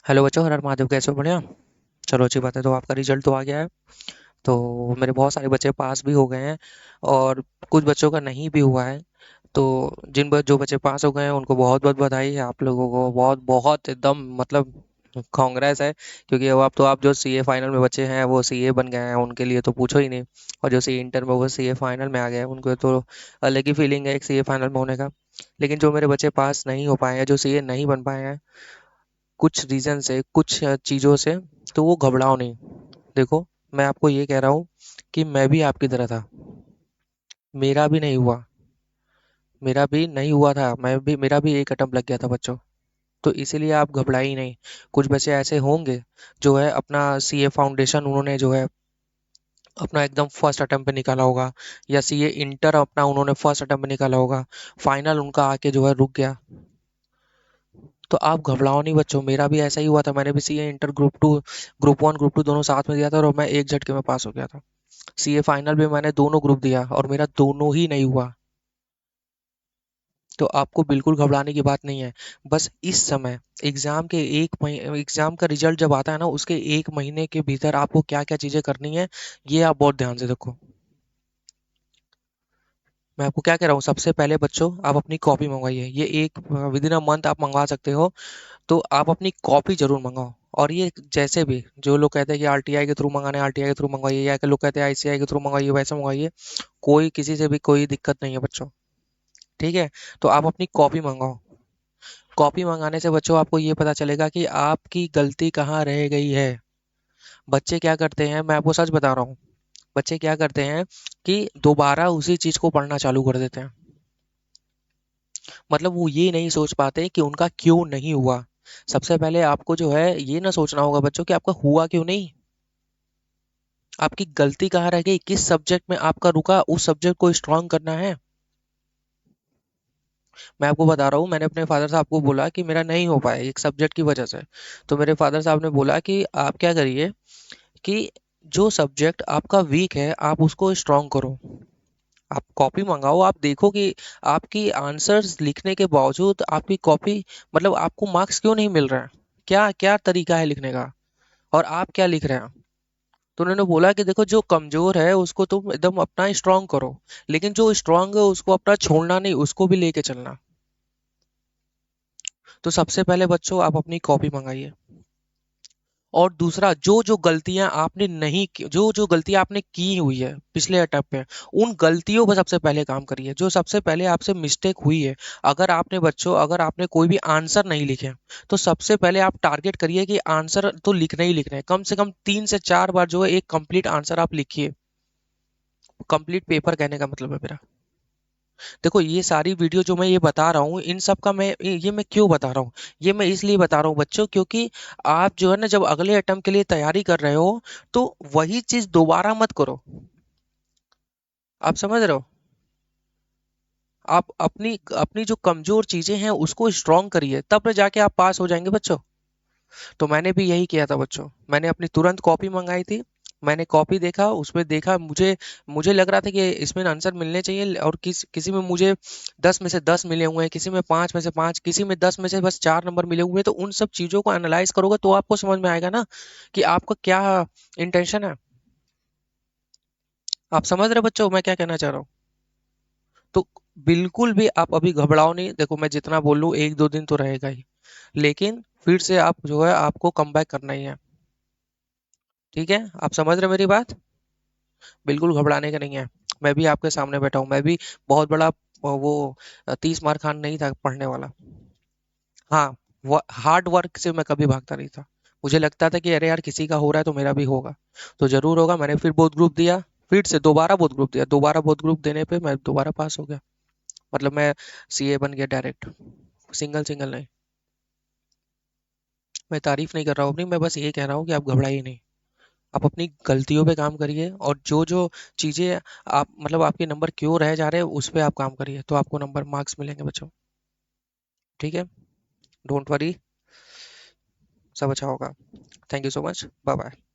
Hello बच्चों, हर हर महादेव। कैसे हो? बढ़िया। चलो अच्छी बात है। तो आपका रिजल्ट तो आ गया है। तो मेरे बहुत सारे बच्चे पास भी हो गए हैं और कुछ बच्चों का नहीं भी हुआ है। तो जो बच्चे पास हो गए हैं उनको बहुत बहुत बधाई है। आप लोगों को बहुत बहुत एकदम मतलब कांग्रेस है। क्योंकि अब आप जो सीए फाइनल में बच्चे हैं वो सीए बन गए हैं, उनके लिए तो पूछो ही नहीं। और जो सी इंटर में वो सीए फाइनल में आ गए हैं उनको तो अलग ही फीलिंग है एक सीए फाइनल में होने का। लेकिन जो मेरे बच्चे पास नहीं हो पाए हैं, जो सीए नहीं बन पाए हैं कुछ रीज़न से, कुछ चीज़ों से, तो वो घबराओ नहीं। देखो, मैं आपको ये कह रहा हूँ कि मैं भी आपकी तरह था। मेरा भी नहीं हुआ। मेरा भी नहीं हुआ था। मेरा भी एक अटेम्प्ट लग गया था बच्चों। तो इसीलिए आप घबराइए नहीं। कुछ बच्चे ऐसे होंगे जो है अपना सीए फाउंडेशन उन्होंने जो है अपना एकदम फर्स्ट अटेम्प्ट पे निकाला होगा, या सीए इंटर अपना उन्होंने फर्स्ट अटेम्प्ट पे निकाला होगा। फाइनल उनका आके जो है रुक गया। तो आप घबराओ नहीं बच्चों, मेरा भी ऐसा ही हुआ था। मैंने भी CA inter group two, group one group two दोनों साथ में दिया था और मैं एक झटके में पास हो गया था। सीए फाइनल भी मैंने दोनों ग्रुप दिया और मेरा दोनों ही नहीं हुआ। तो आपको बिल्कुल घबराने की बात नहीं है। बस इस समय एग्जाम का रिजल्ट जब आता है ना, उसके 1 महीने के भीतर आपको क्या क्या चीजें करनी है, ये आप बहुत ध्यान से देखो। मैं आपको क्या कह रहा हूँ, सबसे पहले बच्चों आप अपनी कॉपी मंगवाइए। ये एक विद इन अ मंथ आप मंगवा सकते हो। तो आप अपनी कॉपी जरूर मंगाओ। और ये जैसे भी जो लोग कहते हैं कि आरटीआई के थ्रू मंगाने, आरटीआई के थ्रू मंगवाइए, या कि लोग कहते हैं आईसीआई के थ्रू मंगवाइए, वैसे मंगवाइए। कोई किसी से भी कोई दिक्कत नहीं है बच्चों। ठीक है। तो आप अपनी कॉपी मंगाओ। कॉपी मंगाने से बच्चों आपको ये पता चलेगा कि आपकी गलती कहाँ रह गई है। बच्चे क्या करते हैं, मैं आपको सच बता रहा हूँ, बच्चे क्या करते हैं कि दोबारा उसी चीज को पढ़ना चालू कर देते हैं। मतलब वो ये नहीं सोच पाते कि उनका क्यों नहीं हुआ। सबसे पहले आपको जो है ये ना सोचना होगा बच्चों कि आपका हुआ क्यों नहीं। आपकी गलती कहाँ रह गई, किस सब्जेक्ट में आपका रुका, उस सब्जेक्ट को स्ट्रांग करना है। मैं आपको बता रहा हूँ, मैंने अपने फादर साहब को बोला कि मेरा नहीं हो पाया एक सब्जेक्ट की वजह से। तो मेरे फादर साहब ने बोला कि आप क्या करिए कि जो सब्जेक्ट आपका वीक है आप उसको स्ट्रांग करो। आप कॉपी मंगाओ, आप देखो कि आपकी आंसर्स लिखने के बावजूद आपकी कॉपी, मतलब आपको मार्क्स क्यों नहीं मिल रहा है। क्या क्या तरीका है लिखने का, और आप क्या लिख रहे हैं। तो उन्होंने बोला कि देखो, जो कमजोर है उसको तुम एकदम अपना स्ट्रांग करो, लेकिन जो स्ट्रांग है उसको अपना छोड़ना नहीं, उसको भी लेके चलना। तो सबसे पहले बच्चों आप अपनी कॉपी मंगाइए। और दूसरा, जो जो गलतियां आपने नहीं की, जो जो गलतियां आपने की हुई है पिछले अटेम्प्ट में, उन गलतियों पर सबसे पहले काम करिए, जो सबसे पहले आपसे मिस्टेक हुई है। अगर आपने कोई भी आंसर नहीं लिखे, तो सबसे पहले आप टारगेट करिए कि आंसर तो लिखना ही लिखना है। कम से कम 3 से 4 बार जो है एक कंप्लीट आंसर आप लिखिए। कंप्लीट पेपर कहने का मतलब है मेरा। देखो, ये सारी वीडियो जो मैं ये बता रहा हूँ, इन सब का मैं क्यों बता रहा हूँ, ये मैं इसलिए बता रहा हूँ बच्चों, क्योंकि आप जो है ना जब अगले अटेम्प्ट के लिए तैयारी कर रहे हो, तो वही चीज दोबारा मत करो। आप समझ रहे हो। आप अपनी अपनी जो कमजोर चीजें हैं उसको स्ट्रांग करिए, तब जाके आप पास हो जाएंगे बच्चों। तो मैंने भी यही किया था बच्चों। मैंने अपनी तुरंत कॉपी मंगाई थी। मैंने कॉपी देखा, उसमें देखा, मुझे मुझे लग रहा था कि इसमें आंसर मिलने चाहिए, और किसी में मुझे 10 में से 10 मिले हुए हैं, किसी में 5 में से 5, किसी में 10 में से बस 4 नंबर मिले हुए हैं। तो उन सब चीजों को एनालाइज करोगे तो आपको समझ में आएगा ना कि आपका क्या इंटेंशन है। आप समझ रहे हो बच्चों मैं क्या कहना चाह रहा हूँ। तो बिल्कुल भी आप अभी घबराओ नहीं। देखो, मैं जितना बोल लूँ 1-2 दिन तो रहेगा ही, लेकिन फिर से आप जो है आपको कम बैक करना ही है। ठीक है, आप समझ रहे मेरी बात। बिल्कुल घबराने का नहीं है। मैं भी आपके सामने बैठा हूँ। मैं भी बहुत बड़ा वो 30 मार खान नहीं था पढ़ने वाला। हाँ, हार्ड वर्क से मैं कभी भागता नहीं था। मुझे लगता था कि अरे यार किसी का हो रहा है तो मेरा भी होगा। तो जरूर होगा। मैंने फिर बोथ ग्रुप दिया, फिर से दोबारा बोथ ग्रुप दिया, दोबारा बोथ ग्रुप देने पे मैं दोबारा पास हो गया। मतलब मैं सीए बन गया डायरेक्ट। सिंगल सिंगल नहीं। मैं तारीफ नहीं कर रहा हूँ अपनी, मैं बस ये कह रहा हूँ कि आप घबराइए नहीं। आप अपनी गलतियों पे काम करिए, और जो जो चीजें आप मतलब आपके नंबर क्यों रह जा रहे हैं उस पे आप काम करिए, तो आपको नंबर मार्क्स मिलेंगे बच्चों। ठीक है। डोंट वरी, सब अच्छा होगा। Thank you so much. Bye bye.